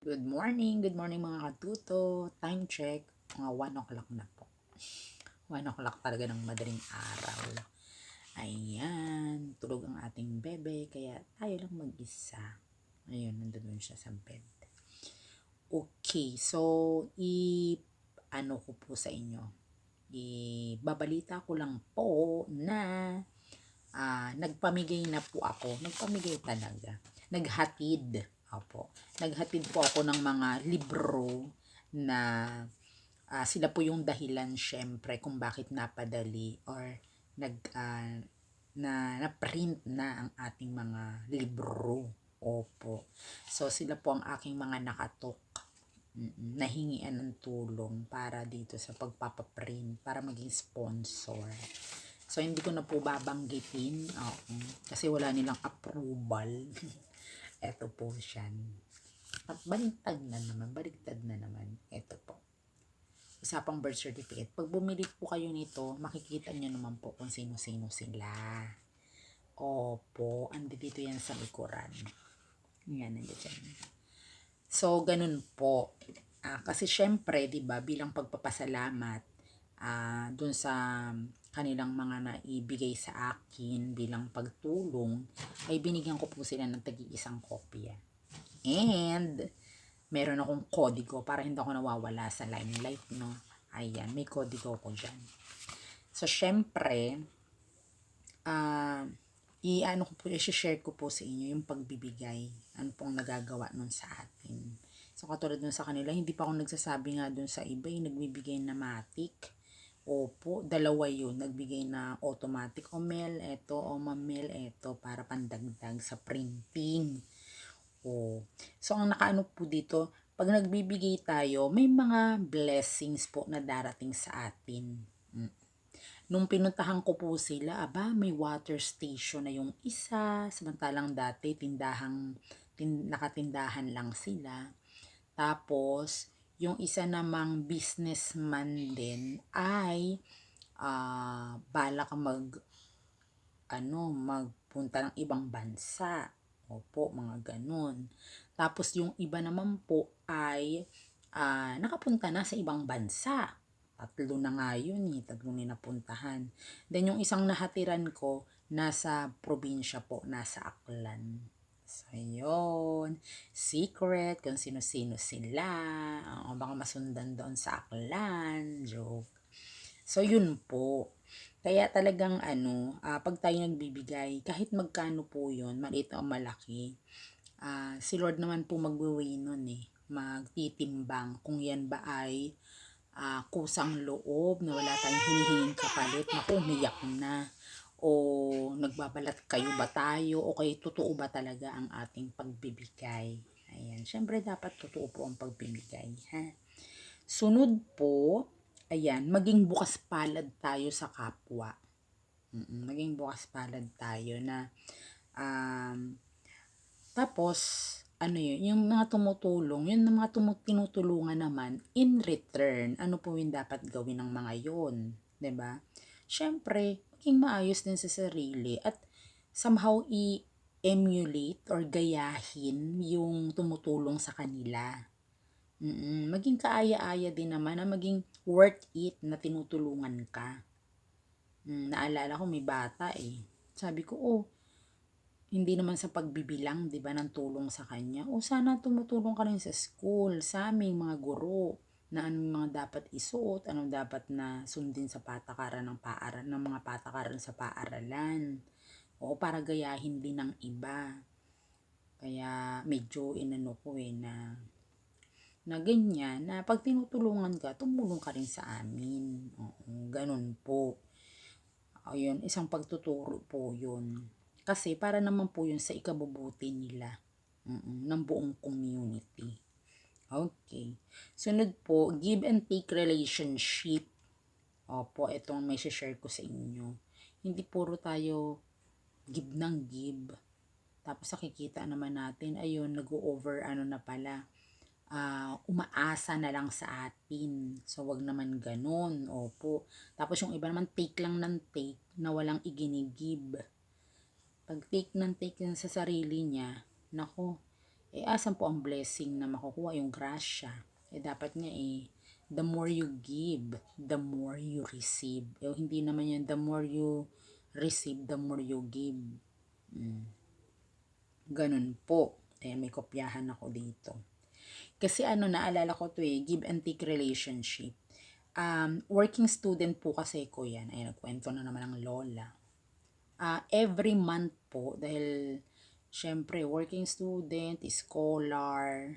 Good morning mga katuto. Time check, mga 1 o'clock na po. 1 o'clock talaga ng madaling araw. Ayan, tulog ang ating bebe, kaya tayo lang mag-isa. Ayun, nandun siya sa bed. Okay, so ano ko po sa inyo. Ibabalita ko lang po na nagpamigay na po ako. Nagpamigay talaga. Naghatid. Opo. Naghatid po ako ng mga libro na sila po yung dahilan syempre kung bakit napadali or nag na-print na ang ating mga libro. Opo. So sila po ang aking mga nakatok. Nahingian ng tulong para dito sa pagpapaprint para maging sponsor. So hindi ko na po babanggitin kasi wala nilang approval. Eto po siya. At baligtad na naman. Eto po. Usapang birth certificate. Pag bumili po kayo nito, makikita nyo naman po kung sino-sino sila. Opo, andi dito yan sa likuran. Yan, nandiyan dyan. So, ganun po. Kasi syempre, di ba, bilang pagpapasalamat dun sa kanilang mga naibigay sa akin bilang pagtulong, ay binigyan ko po sila ng tagi-isang kopya. And, meron akong kodigo para hindi ako nawawala sa limelight, no? Ayan, may kodigo ko dyan. So, syempre, i-ano ko po, i-share ko po sa inyo yung pagbibigay. Ano pong nagagawa nun sa atin. So, katulad nun sa kanila, hindi pa ako nagsasabi nga dun sa iba, yung nagbibigay na matic. Opo, dalawa yun. Nagbigay na automatic o mail, eto, o mamel, eto, para pandagdag sa printing. So, ang nakaano po dito, pag nagbibigay tayo, may mga blessings po na darating sa atin. Nung pinuntahan ko po sila, may water station na yung isa, samantalang dati nakatindahan lang sila. Tapos, yung isa namang businessman din ay balak magpunta ng ibang bansa. Opo, mga ganun. Tapos yung iba naman po ay nakapunta na sa ibang bansa. Tatlo na nga yun tatlong napuntahan. Then yung isang nahatiran ko, nasa probinsya po, nasa Aklan. So, yun. Secret kung sino-sino sila. Baka masundan doon sa Aklan. Joke. So, yun po. Kaya talagang pag tayo nagbibigay, kahit magkano po yun, maliit o malaki, si Lord naman po magwe-weigh nun magtitimbang kung yan ba ay kusang loob na wala tayong hinihinging kapalit. Naku, umiyak na. O nagbabalat kayo ba tayo o kay totoo ba talaga ang ating pagbibigay. Ayan, syempre dapat totoo po ang pagbibigay. Ha? Sunod po, ayan, maging bukas palad tayo sa kapwa. Maging bukas palad tayo na tapos yung mga tumutulong, yung mga tinutulungan naman in return, ano po yung dapat gawin ng mga yon, 'di ba? Syempre, maging maayos din sa sarili at somehow i-emulate or gayahin yung tumutulong sa kanila. Maging kaaya-aya din naman na maging worth it na tinutulungan ka. Naalala ko may bata Sabi ko, hindi naman sa pagbibilang, 'di ba, ng tulong sa kanya. Sana tumutulong ka rin sa school, sa aming mga guro, na anong mga dapat isuot, anong dapat na sundin sa patakaran ng mga patakaran sa paaralan. Para gayahin din ng iba. Kaya medyo inano ko na ganyan, na pag tinutulungan ka, tumulong ka rin sa amin. Ganun po. Ayun, isang pagtuturo po yun. Kasi para naman po yun sa ikabubuti nila ng buong community. Okay. Sunod po, give and take relationship. Opo, itong may share ko sa inyo. Hindi puro tayo give ng give. Tapos nakikita naman natin, ayun, nag-over na pala. Umaasa na lang sa atin. So, wag naman ganun. Opo. Tapos yung iba naman, take lang ng take na walang iginigib. Pag take ng take sa sarili niya, nako, asan po ang blessing na makukuha, yung grasya? Dapat nga the more you give, the more you receive. Hindi naman yan, the more you receive, the more you give. Ganun po. May kopyahan ako dito. Kasi naalala ko to give and take relationship. Working student po kasi ko yan. Nagkwento na naman ang lola. Every month po, dahil syempre working student, scholar,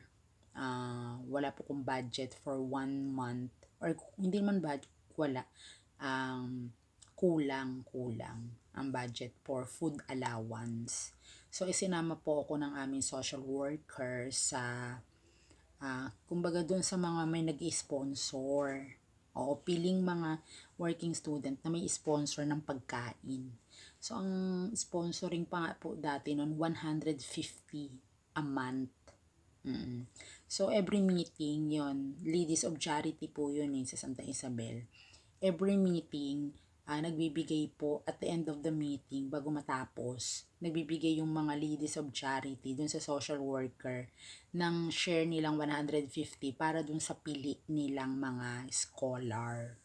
wala po kong budget for 1 month, or hindi man budget, wala. Kulang ang budget for food allowance. So, isinama po ako ng aming social worker sa kumbaga dun sa mga may nag-sponsor. O piling mga working student na may sponsor ng pagkain. So, ang sponsoring pa nga po dati noon, 150 a month. So, every meeting yon, Ladies of Charity po yun sa Santa Isabel. Every meeting, nagbibigay po at the end of the meeting, bago matapos, nagbibigay yung mga Ladies of Charity dun sa social worker ng share nilang 150 para dun sa pili nilang mga scholar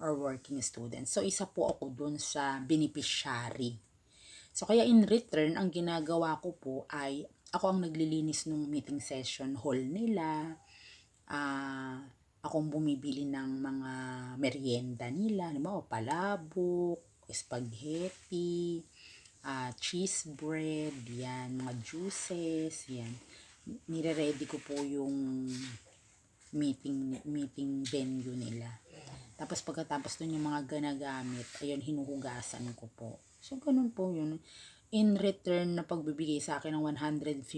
or working students. So, isa po ako dun sa beneficiary. So, kaya in return, ang ginagawa ko po ay ako ang naglilinis ng meeting session hall nila. Akong bumibili ng mga merienda nila. Halimbawa, palabok, spaghetti, cheese bread, yan, mga juices, yan. Nire-ready ko po yung meeting venue nila. Tapos pagkatapos dun yung mga ginagamit, ayun, hinuhugasan ko po. So, ganun po yun. In return na pagbibigay sa akin ng 150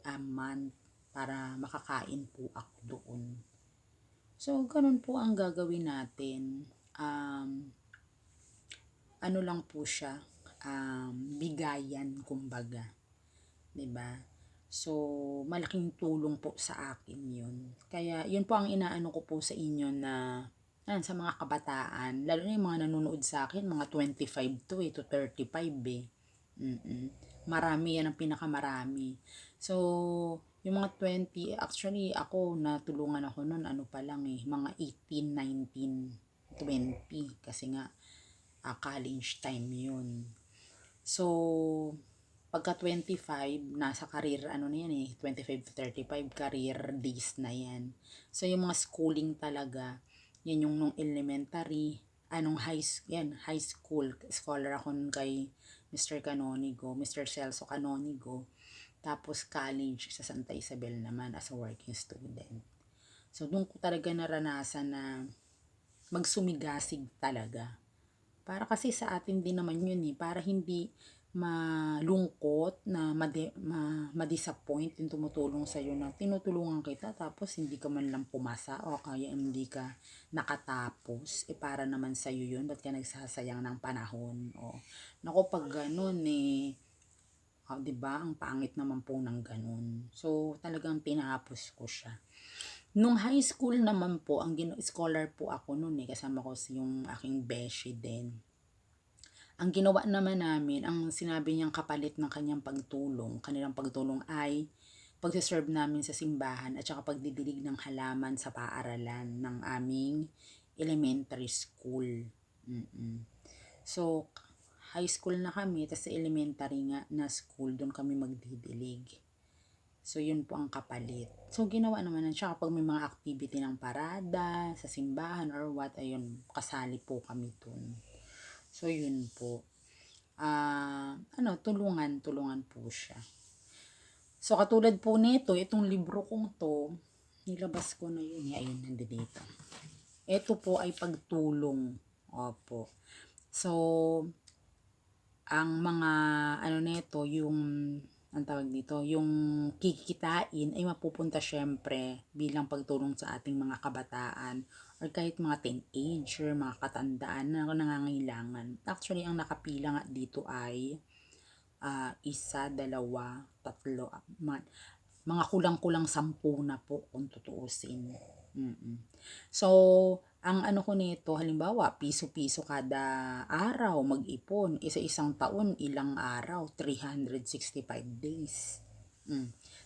a month para makakain po ako doon. So, ganun po ang gagawin natin. Ano lang po siya, bigayan, kumbaga. 'Di ba? So, malaking tulong po sa akin yun. Kaya, yun po ang inaano ko po sa inyo na, sa mga kabataan, lalo na yung mga nanonood sa akin, mga 25 to 35 Marami yan ang pinakamarami. So, yung mga 20, actually ako, natulungan ako nun, pa lang mga 18, 19, 20, kasi nga, college time yun. So, pagka 25, nasa career, 25 to 35, career days na yan. So, yung mga schooling talaga, yan yung nung elementary, high school, scholar ako kay Mr. Canonigo, Mr. Celso Canonigo, tapos college sa Santa Isabel naman as a working student. So, doon ko talaga naranasan na magsumigasig talaga. Para kasi sa atin din naman yun para hindi malungkot na ma-disappoint yung tumutulong sa'yo na tinutulungan kita tapos hindi ka man lang pumasa o kaya hindi ka nakatapos. Para naman sa'yo yun, ba't ka nagsasayang ng panahon? Naku, pag ganun diba, ang pangit naman po ng ganun. So, talagang tinapos ko siya. Nung high school naman po, scholar po ako noon kasama ko yung aking beshi din. Ang ginawa naman namin, ang sinabi niyang kapalit ng kanilang pagtulong ay pagsiserve namin sa simbahan at saka pagdidilig ng halaman sa paaralan ng aming elementary school. So, high school na kami, tapos sa elementary nga na school, doon kami magdidilig. So, yun po ang kapalit. So, ginawa naman na siya kapag may mga activity ng parada, sa simbahan or what, ayun, kasali po kami dun. So, yun po. Tulungan po siya. So, katulad po nito, itong libro kong to, nilabas ko na yun. Ayun, nandito. Ito po ay pagtulong. Opo. So, ang mga, nito, yung ang tawag dito, yung kikitain ay mapupunta syempre bilang pagtulong sa ating mga kabataan or kahit mga teenager, mga katandaan na nangangailangan. Actually, ang nakapila nga dito ay 1, 2, 3, mga kulang-kulang 10 na po kung tutuusin. So, ang ko nito, halimbawa, piso-piso kada araw mag-ipon. Isa-isang taon, ilang araw? 365 days.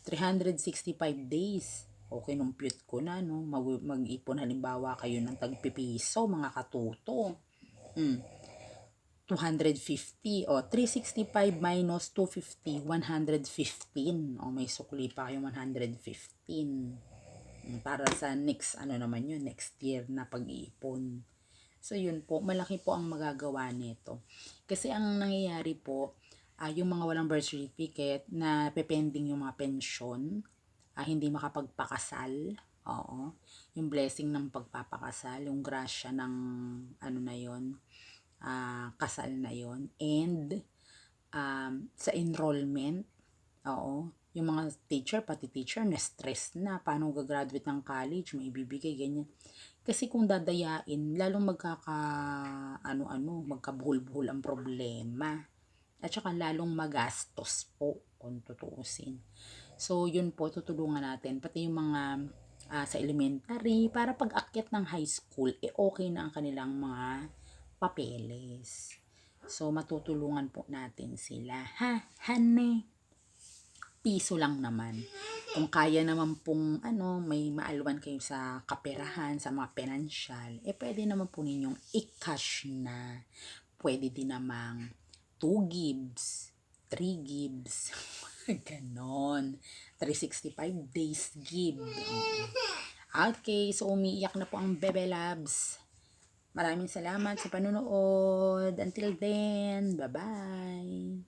365 days. O, kinumpute ko na, no? Mag-ipon halimbawa kayo ng tagpipiso, mga katuto. 250. O, 365 minus 250, 115. O, may sukli pa kayong 115. Para sa next, naman yun, next year na pag-iipon. So, yun po, malaki po ang magagawa nito. Kasi ang nangyayari po, yung mga walang birth certificate na pepending yung mga pensyon, hindi makapagpakasal, oo, yung blessing ng pagpapakasal, yung grasya ng na yon, kasal na yon, and sa enrollment, oo, yung mga teacher, pati teacher na stress na, paano gagraduate ng college, may ibibigay, ganyan. Kasi kung dadayain, lalong magkabuhol-buhol ang problema. At saka lalong magastos po, kung tutuusin. So, yun po, tutulungan natin. Pati yung mga sa elementary, para pag-akyat ng high school, okay na ang kanilang mga papeles. So, matutulungan po natin sila. Ha, hane? Piso lang naman. Kung kaya naman pong may maalwan kayo sa kaperahan, sa mga financial, pwede naman po ninyong i-cash na. Pwede din namang 2 gigs, 3 gigs, ganon. 365 days give. Okay, so umiiyak na po ang Bebe Labs. Maraming salamat sa panunood. Until then, bye-bye.